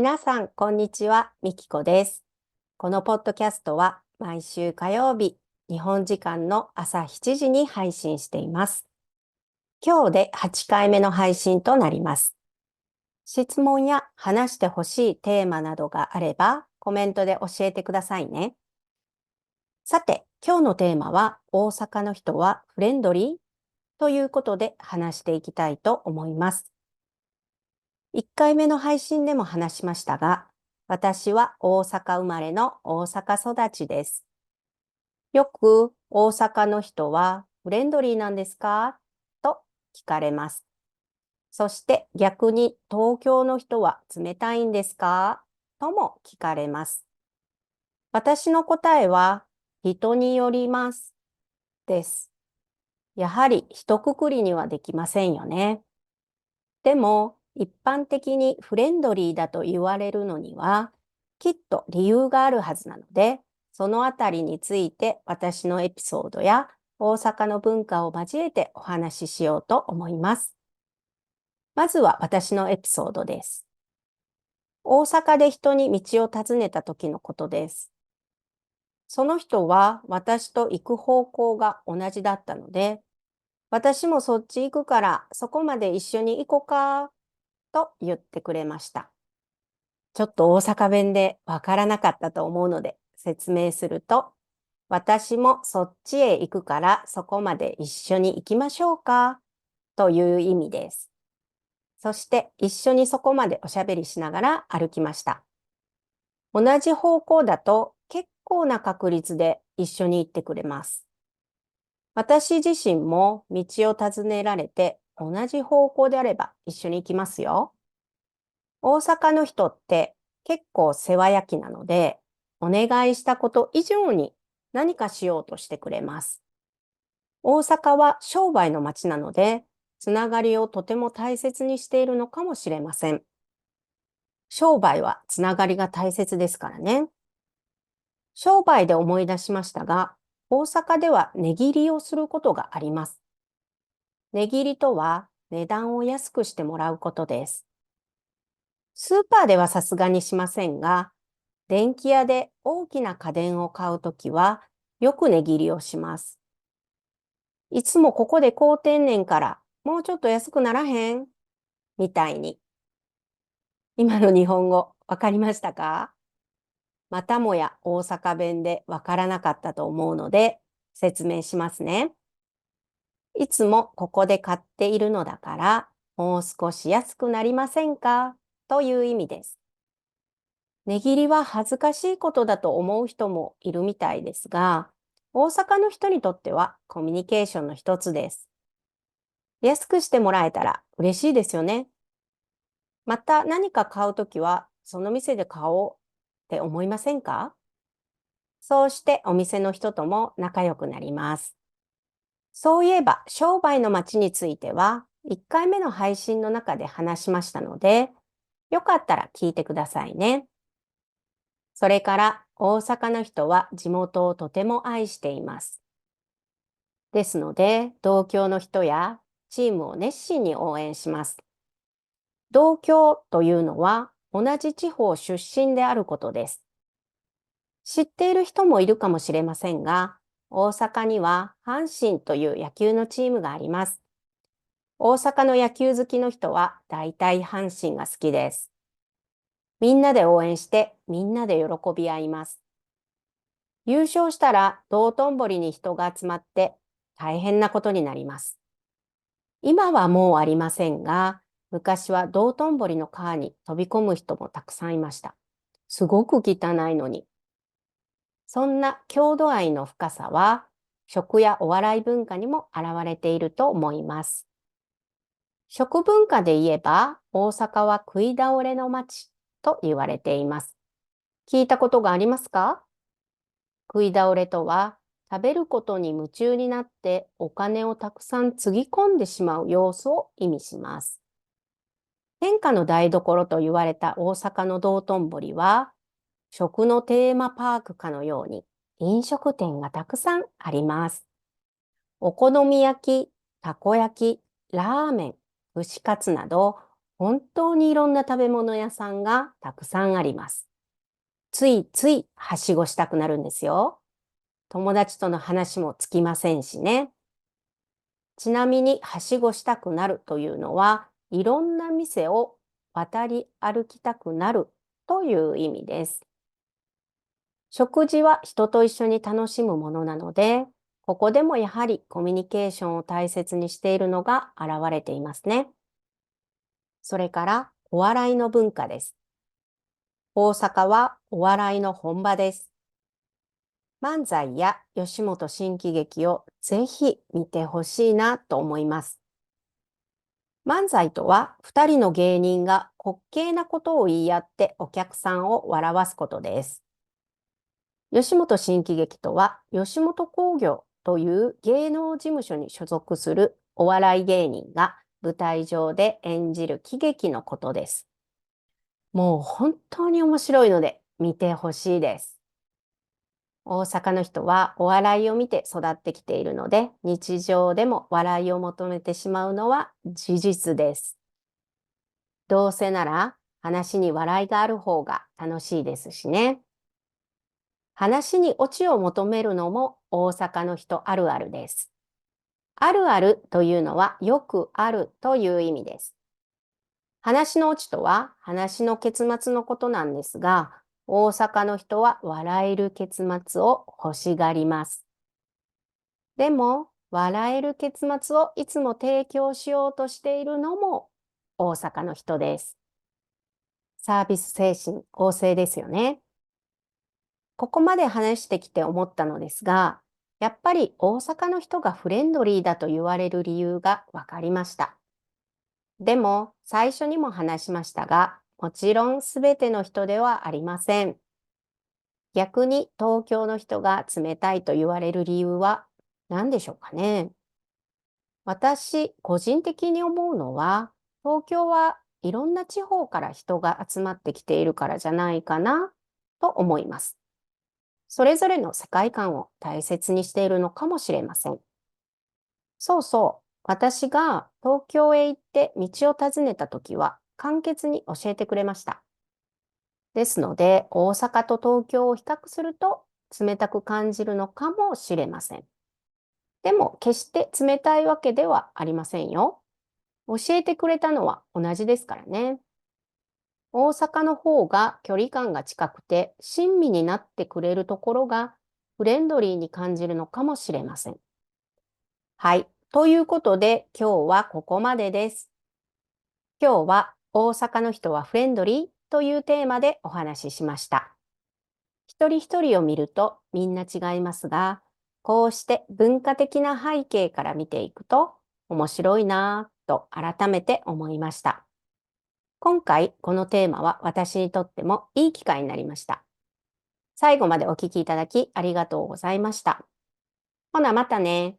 皆さん、こんにちは。みきこです。このポッドキャストは毎週火曜日、日本時間の朝7時に配信しています。今日で8回目の配信となります。質問や話してほしいテーマなどがあれば、コメントで教えてくださいね。さて、今日のテーマは、大阪の人はフレンドリーということで話していきたいと思います。1回目の配信でも話しましたが、私は大阪生まれの大阪育ちです。よく大阪の人はフレンドリーなんですかと聞かれます。そして逆に東京の人は冷たいんですかとも聞かれます。私の答えは人によりますです。やはり一括りにはできませんよね。でも一般的にフレンドリーだと言われるのにはきっと理由があるはずなので、そのあたりについて私のエピソードや大阪の文化を交えてお話ししようと思います。まずは私のエピソードです。大阪で人に道を尋ねた時のことです。その人は私と行く方向が同じだったので、私もそっち行くからそこまで一緒に行こうかと言ってくれました。ちょっと大阪弁でわからなかったと思うので説明すると、私もそっちへ行くからそこまで一緒に行きましょうかという意味です。そして一緒にそこまでおしゃべりしながら歩きました。同じ方向だと結構な確率で一緒に行ってくれます。私自身も道を尋ねられて同じ方向であれば一緒に行きますよ。大阪の人って結構世話焼きなので、お願いしたこと以上に何かしようとしてくれます。大阪は商売の街なので、つながりをとても大切にしているのかもしれません。商売はつながりが大切ですからね。商売で思い出しましたが、大阪では値切りをすることがあります。値切りとは値段を安くしてもらうことです。スーパーではさすがにしませんが、電気屋で大きな家電を買うときは、よく値切りをします。いつもここで買うてんねんから、もうちょっと安くならへんみたいに。今の日本語、わかりましたか？またもや大阪弁でわからなかったと思うので、説明しますね。いつもここで買っているのだから、もう少し安くなりませんかという意味です。値切りは恥ずかしいことだと思う人もいるみたいですが、大阪の人にとってはコミュニケーションの一つです。安くしてもらえたら嬉しいですよね。また何か買うときは、その店で買おうって思いませんか？そうしてお店の人とも仲良くなります。そういえば、商売の街については、1回目の配信の中で話しましたので、よかったら聞いてくださいね。それから大阪の人は地元をとても愛しています。ですので、同郷の人やチームを熱心に応援します。同郷というのは同じ地方出身であることです。知っている人もいるかもしれませんが、大阪には阪神という野球のチームがあります。大阪の野球好きの人は大体阪神が好きです。みんなで応援してみんなで喜び合います。優勝したら道頓堀に人が集まって大変なことになります。今はもうありませんが、昔は道頓堀の川に飛び込む人もたくさんいました。すごく汚いのに。そんな郷土愛の深さは、食やお笑い文化にも現れていると思います。食文化で言えば、大阪は食い倒れの街と言われています。聞いたことがありますか？食い倒れとは、食べることに夢中になってお金をたくさんつぎ込んでしまう様子を意味します。天下の台所と言われた大阪の道頓堀は、食のテーマパークかのように飲食店がたくさんあります。お好み焼き、たこ焼き、ラーメン、串カツなど、本当にいろんな食べ物屋さんがたくさんあります。ついついはしごしたくなるんですよ。友達との話もつきませんしね。ちなみに、はしごしたくなるというのは、いろんな店を渡り歩きたくなるという意味です。食事は人と一緒に楽しむものなので、ここでもやはりコミュニケーションを大切にしているのが現れていますね。それから、お笑いの文化です。大阪はお笑いの本場です。漫才や吉本新喜劇をぜひ見てほしいなと思います。漫才とは、二人の芸人が滑稽なことを言い合ってお客さんを笑わすことです。吉本新喜劇とは、吉本興業という芸能事務所に所属するお笑い芸人が舞台上で演じる喜劇のことです。もう本当に面白いので見てほしいです。大阪の人はお笑いを見て育ってきているので、日常でも笑いを求めてしまうのは事実です。どうせなら話に笑いがある方が楽しいですしね。話にオチを求めるのも大阪の人あるあるです。あるあるというのはよくあるという意味です。話のオチとは話の結末のことなんですが、大阪の人は笑える結末を欲しがります。でも、笑える結末をいつも提供しようとしているのも大阪の人です。サービス精神旺盛ですよね。ここまで話してきて思ったのですが、やっぱり大阪の人がフレンドリーだと言われる理由が分かりました。でも、最初にも話しましたが、もちろんすべての人ではありません。逆に東京の人が冷たいと言われる理由は何でしょうかね。私、個人的に思うのは、東京はいろんな地方から人が集まってきているからじゃないかなと思います。それぞれの世界観を大切にしているのかもしれません。そうそう。私が東京へ行って道を尋ねたときは簡潔に教えてくれました。ですので、大阪と東京を比較すると冷たく感じるのかもしれません。でも、決して冷たいわけではありませんよ。教えてくれたのは同じですからね。大阪の方が距離感が近くて親身になってくれるところがフレンドリーに感じるのかもしれません。はい。ということで今日はここまでです。今日は大阪の人はフレンドリーというテーマでお話ししました。一人一人を見るとみんな違いますが、こうして文化的な背景から見ていくと面白いなぁと改めて思いました。今回このテーマは私にとってもいい機会になりました。最後までお聞きいただきありがとうございました。ほなまたね。